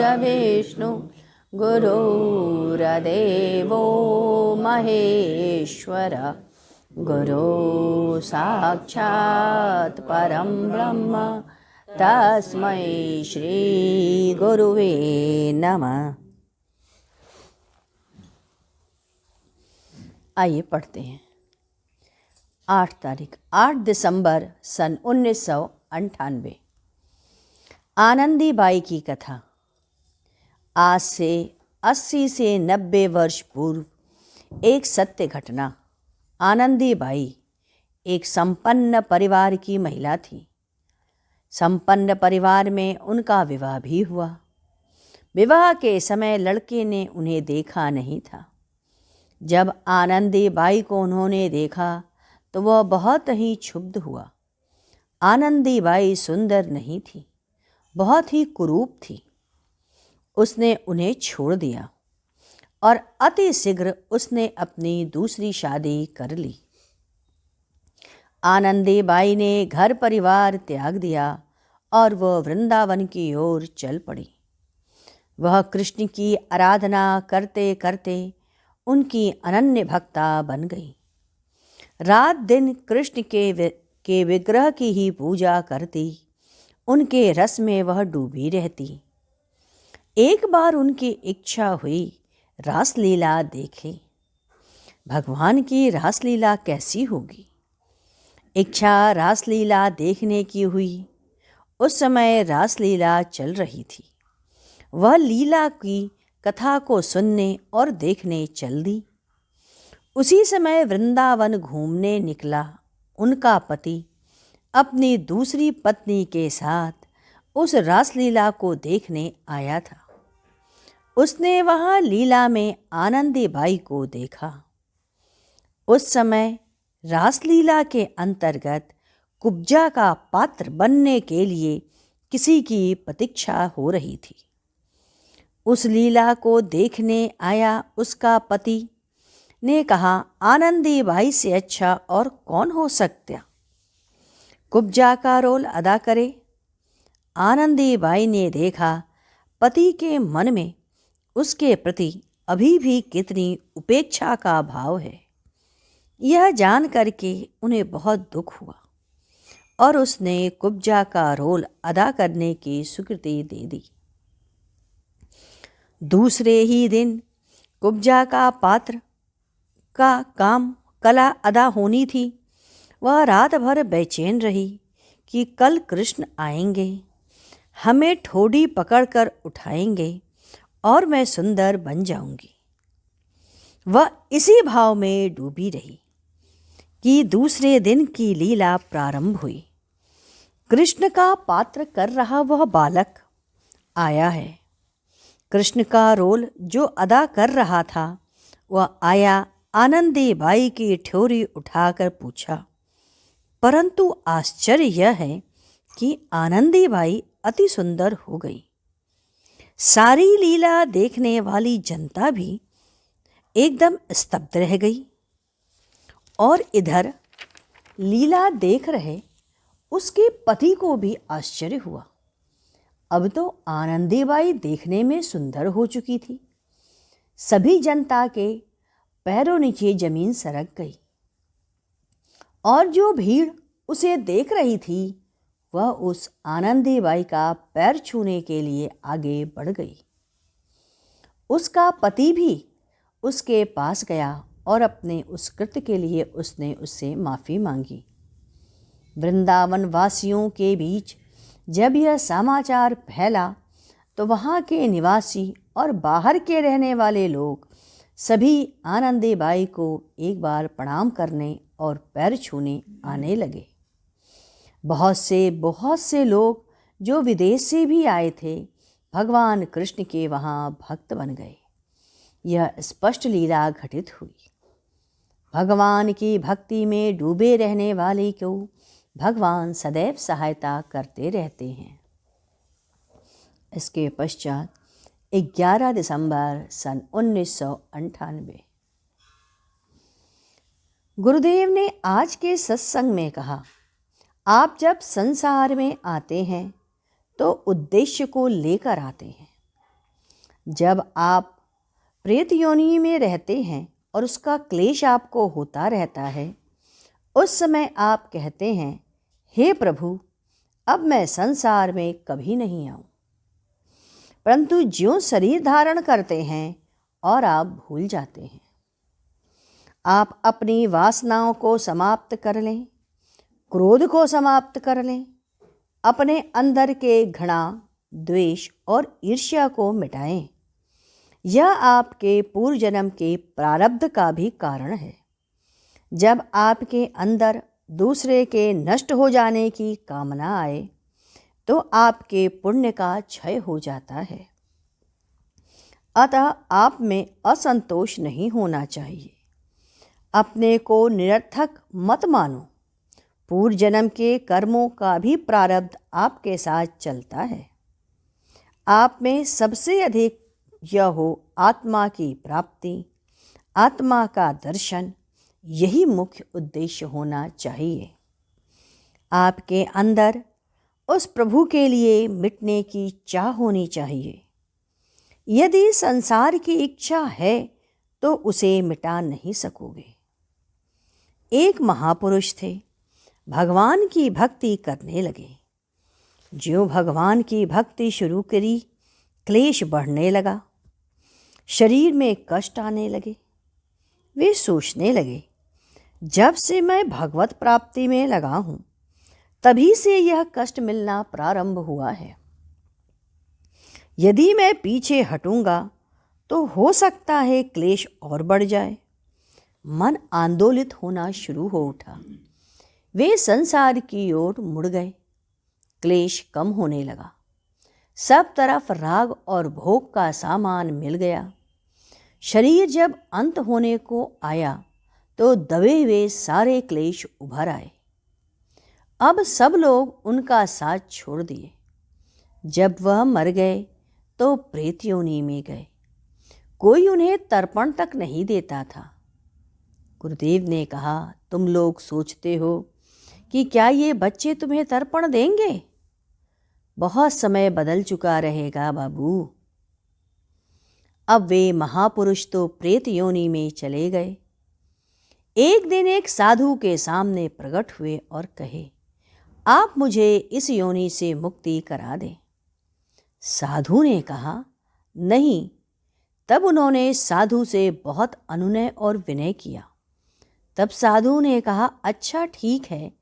गुरुर्विष्णु गुरुर्देवो महेश्वर गुरु साक्षात् परं ब्रह्म तस्मै श्री गुरुवे नमः। आइए पढ़ते हैं। 8 दिसंबर सन 1998। आनंदीबाई की कथा। आज से 80 से 90 वर्ष पूर्व एक सत्य घटना। आनंदीबाई एक संपन्न परिवार की महिला थी। संपन्न परिवार में उनका विवाह भी हुआ। विवाह के समय लड़के ने उन्हें देखा नहीं था। जब आनंदीबाई को उन्होंने देखा तो वह बहुत ही क्षुब्ध हुआ। आनंदीबाई सुंदर नहीं थी, बहुत ही कुरूप थी। उसने उन्हें छोड़ दिया और अति शीघ्र उसने अपनी दूसरी शादी कर ली। आनंदीबाई ने घर परिवार त्याग दिया और वह वृंदावन की ओर चल पड़ी। वह कृष्ण की आराधना करते करते उनकी अनन्य भक्ता बन गई। रात दिन कृष्ण के विग्रह की ही पूजा करती, उनके रस में वह डूबी रहती। एक बार उनकी इच्छा हुई रासलीला देखे। भगवान की रासलीला कैसी होगी? इच्छा रासलीला देखने की हुई। उस समय रासलीला चल रही थी। वह लीला की कथा को सुनने और देखने चल दी। उसी समय वृंदावन घूमने निकला उनका पति अपनी दूसरी पत्नी के साथ उस रासलीला को देखने आया था। उसने वहाँ लीला में आनंदीबाई को देखा। उस समय रासलीला के अंतर्गत कुब्जा का पात्र बनने के लिए किसी की प्रतीक्षा हो रही थी। उस लीला को देखने आया उसका पति ने कहा, आनंदीबाई से अच्छा और कौन हो सकता कुब्जा का रोल अदा करे। आनंदीबाई ने देखा पति के मन में उसके प्रति अभी भी कितनी उपेक्षा का भाव है। यह जान करके उन्हें बहुत दुख हुआ और उसने कुब्जा का रोल अदा करने की स्वीकृति दे दी। दूसरे ही दिन कुब्जा का पात्र का काम कला अदा होनी थी। वह रात भर बेचैन रही कि कल कृष्ण आएंगे, हमें ठोड़ी पकड़कर उठाएंगे और मैं सुंदर बन जाऊंगी। वह इसी भाव में डूबी रही कि दूसरे दिन की लीला प्रारंभ हुई। कृष्ण का पात्र कर रहा वह बालक आया है। कृष्ण का रोल जो अदा कर रहा था वह आया, आनंदीबाई की ठोरी उठाकर पूछा। परंतु आश्चर्य यह है कि आनंदीबाई अति सुंदर हो गई। सारी लीला देखने वाली जनता भी एकदम स्तब्ध रह गई और इधर लीला देख रहे उसके पति को भी आश्चर्य हुआ। अब तो आनंदीबाई देखने में सुंदर हो चुकी थी। सभी जनता के पैरों नीचे जमीन सरक गई और जो भीड़ उसे देख रही थी वह उस आनंदीबाई का पैर छूने के लिए आगे बढ़ गई। उसका पति भी उसके पास गया और अपने उस कृत्य के लिए उसने उससे माफ़ी मांगी। वृंदावन वासियों के बीच जब यह समाचार फैला तो वहाँ के निवासी और बाहर के रहने वाले लोग सभी आनंदीबाई को एक बार प्रणाम करने और पैर छूने आने लगे। बहुत से लोग जो विदेश से भी आए थे भगवान कृष्ण के वहाँ भक्त बन गए। यह स्पष्ट लीला घटित हुई। भगवान की भक्ति में डूबे रहने वाले को भगवान सदैव सहायता करते रहते हैं। इसके पश्चात 11 दिसंबर सन 1998 गुरुदेव ने आज के सत्संग में कहा, आप जब संसार में आते हैं तो उद्देश्य को लेकर आते हैं। जब आप प्रेत योनि में रहते हैं और उसका क्लेश आपको होता रहता है, उस समय आप कहते हैं, हे प्रभु, अब मैं संसार में कभी नहीं आऊं। परंतु ज्यों शरीर धारण करते हैं और आप भूल जाते हैं। आप अपनी वासनाओं को समाप्त कर लें, क्रोध को समाप्त कर लें, अपने अंदर के घृणा, द्वेष और ईर्ष्या को मिटाएं। यह आपके पूर्व जन्म के प्रारब्ध का भी कारण है। जब आपके अंदर दूसरे के नष्ट हो जाने की कामना आए तो आपके पुण्य का क्षय हो जाता है। अतः आप में असंतोष नहीं होना चाहिए। अपने को निरर्थक मत मानो। पूर्व जन्म के कर्मों का भी प्रारब्ध आपके साथ चलता है। आप में सबसे अधिक यह हो आत्मा की प्राप्ति, आत्मा का दर्शन, यही मुख्य उद्देश्य होना चाहिए। आपके अंदर उस प्रभु के लिए मिटने की चाह होनी चाहिए। यदि संसार की इच्छा है तो उसे मिटा नहीं सकोगे। एक महापुरुष थे, भगवान की भक्ति करने लगे। ज्यों भगवान की भक्ति शुरू करी, क्लेश बढ़ने लगा, शरीर में कष्ट आने लगे। वे सोचने लगे, जब से मैं भगवत प्राप्ति में लगा हूं, तभी से यह कष्ट मिलना प्रारंभ हुआ है। यदि मैं पीछे हटूंगा तो हो सकता है क्लेश और बढ़ जाए। मन आंदोलित होना शुरू हो उठा। वे संसार की ओर मुड़ गए। क्लेश कम होने लगा। सब तरफ राग और भोग का सामान मिल गया। शरीर जब अंत होने को आया तो दबे हुए सारे क्लेश उभर आए। अब सब लोग उनका साथ छोड़ दिए। जब वह मर गए तो प्रेत योनि में गए। कोई उन्हें तर्पण तक नहीं देता था। गुरुदेव ने कहा, तुम लोग सोचते हो कि क्या ये बच्चे तुम्हें तर्पण देंगे? बहुत समय बदल चुका रहेगा बाबू। अब वे महापुरुष तो प्रेत योनि में चले गए। एक दिन एक साधु के सामने प्रकट हुए और कहे, आप मुझे इस योनि से मुक्ति करा दें। साधु ने कहा, नहीं। तब उन्होंने साधु से बहुत अनुनय और विनय किया। तब साधु ने कहा, अच्छा ठीक है,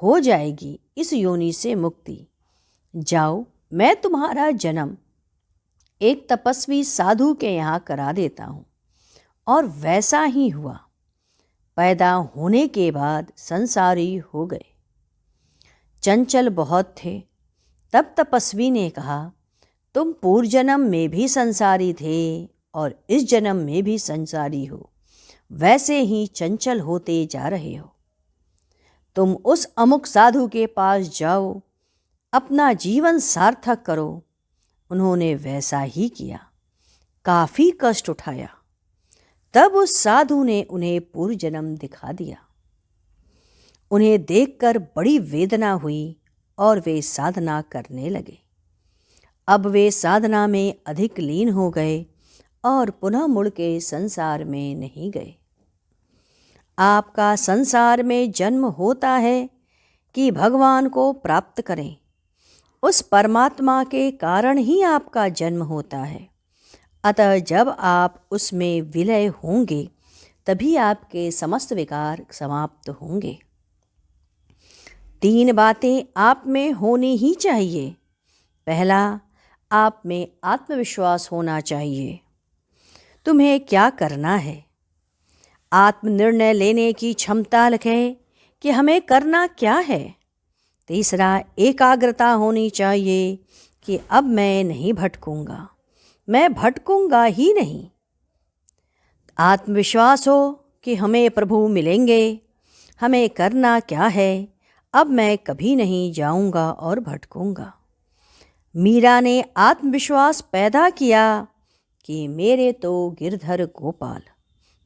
हो जाएगी इस योनि से मुक्ति। जाओ, मैं तुम्हारा जन्म एक तपस्वी साधु के यहाँ करा देता हूँ। और वैसा ही हुआ। पैदा होने के बाद संसारी हो गए। चंचल बहुत थे। तब तपस्वी ने कहा, तुम पूर्व जन्म में भी संसारी थे और इस जन्म में भी संसारी हो, वैसे ही चंचल होते जा रहे हो। तुम उस अमुक साधु के पास जाओ, अपना जीवन सार्थक करो। उन्होंने वैसा ही किया, काफी कष्ट उठाया। तब उस साधु ने उन्हें पूर्व जन्म दिखा दिया। उन्हें देखकर बड़ी वेदना हुई और वे साधना करने लगे। अब वे साधना में अधिक लीन हो गए और पुनः मुड़ के संसार में नहीं गए। आपका संसार में जन्म होता है कि भगवान को प्राप्त करें। उस परमात्मा के कारण ही आपका जन्म होता है। अतः जब आप उसमें विलय होंगे तभी आपके समस्त विकार समाप्त होंगे। 3 बातें आप में होनी ही चाहिए। पहला, आप में आत्मविश्वास होना चाहिए। तुम्हें क्या करना है, आत्मनिर्णय लेने की क्षमता रखे कि हमें करना क्या है। तीसरा, एकाग्रता होनी चाहिए कि अब मैं नहीं भटकूंगा, मैं भटकूंगा ही नहीं। आत्मविश्वास हो कि हमें प्रभु मिलेंगे, हमें करना क्या है, अब मैं कभी नहीं जाऊंगा और भटकूंगा। मीरा ने आत्मविश्वास पैदा किया कि मेरे तो गिरधर गोपाल।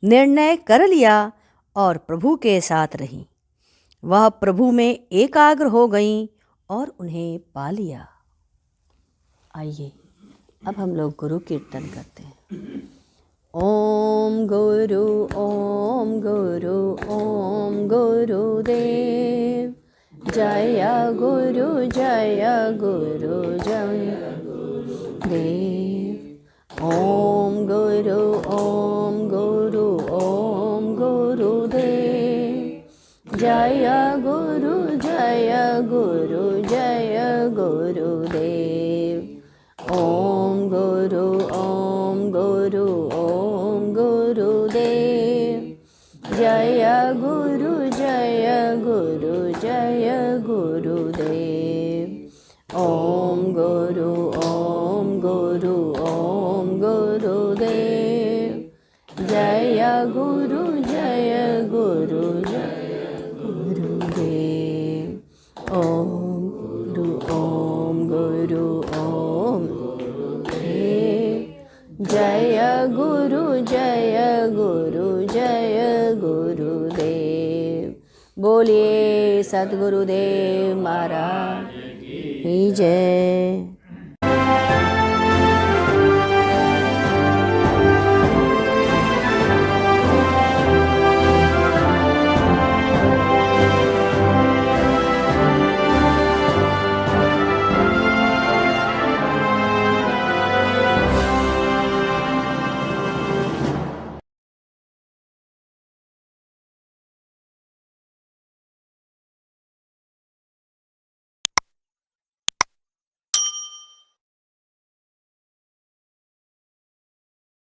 निर्णय कर लिया और प्रभु के साथ रही। वह प्रभु में एकाग्र हो गई और उन्हें पा लिया। आइए अब हम लोग गुरु कीर्तन करते हैं। ओम गुरु ओम गुरु ओम गुरुदेव, जय गुरु जय गुरु जय देव। ओम गुरु ओम गुरु ओम गुरुदेव, जय गुरु जय गुरु जय गुरुदेव। ओम गुरु ओम गुरु ओम गुरुदेव, जय गुरु जय गुरु जय गुरुदेव। ओम गुरु ओम गुरु ओम गुरुदेव, जय गुरु जय गुरु जय गुरुदेव। ओम गुरु ओम गुरु ओम गुरुदेव, जय गुरु जय गुरु जय गुरुदेव। बोलिए सद्गुरुदेव महाराज की जय।